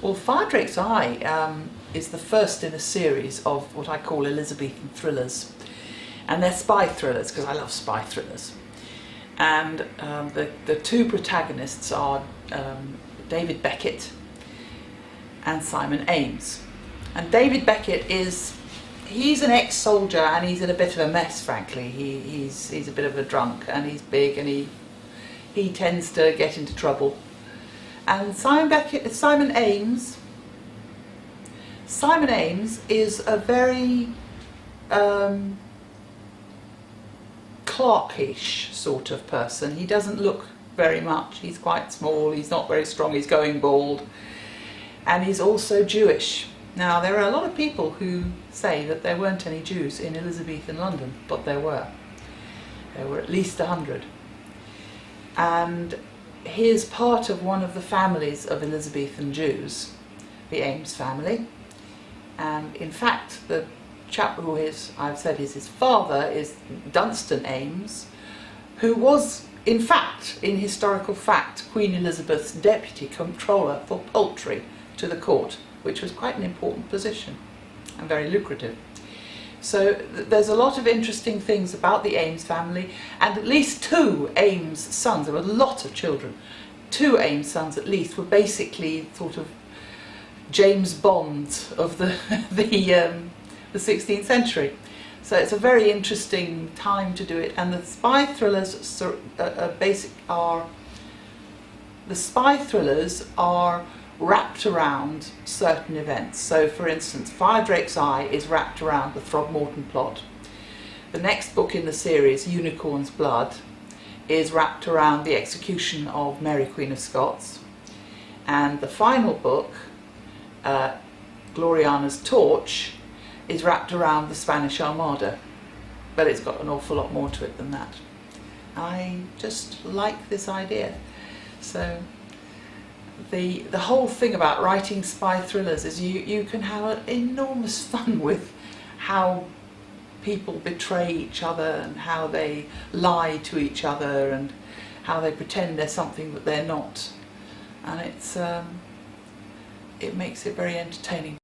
Well, Fire Drake's Eye is the first in a series of what I call Elizabethan thrillers, and they're spy thrillers because I love spy thrillers. And the two protagonists are David Beckett and Simon Ames. And David Beckett he's an ex-soldier and he's in a bit of a mess, frankly. He's a bit of a drunk and he's big and he tends to get into trouble. And Simon Ames is a very clerkish sort of person. He doesn't look very much. He's quite small, he's not very strong, he's going bald, and he's also Jewish. Now, there are a lot of people who say that there weren't any Jews in Elizabethan London, but there were. There were at least 100. And he is part of one of the families of Elizabethan Jews, the Ames family. And in fact, the chap who I've said is his father is Dunstan Ames, who was, in fact, in historical fact, Queen Elizabeth's deputy comptroller for poultry to the court, which was quite an important position and very lucrative. So there's a lot of interesting things about the Ames family, and at least two Ames sons, there were a lot of children, two Ames sons at least, were basically sort of James Bond of the 16th century. So it's a very interesting time to do it, and the spy thrillers are wrapped around certain events. So for instance, Fire Drake's Eye is wrapped around the Throgmorton plot. The next book in the series, Unicorn's Blood, is wrapped around the execution of Mary Queen of Scots. And the final book, Gloriana's Torch, is wrapped around the Spanish Armada. But it's got an awful lot more to it than that. I just like this idea. So the whole thing about writing spy thrillers is you can have an enormous fun with how people betray each other and how they lie to each other and how they pretend they're something that they're not, and it makes it very entertaining.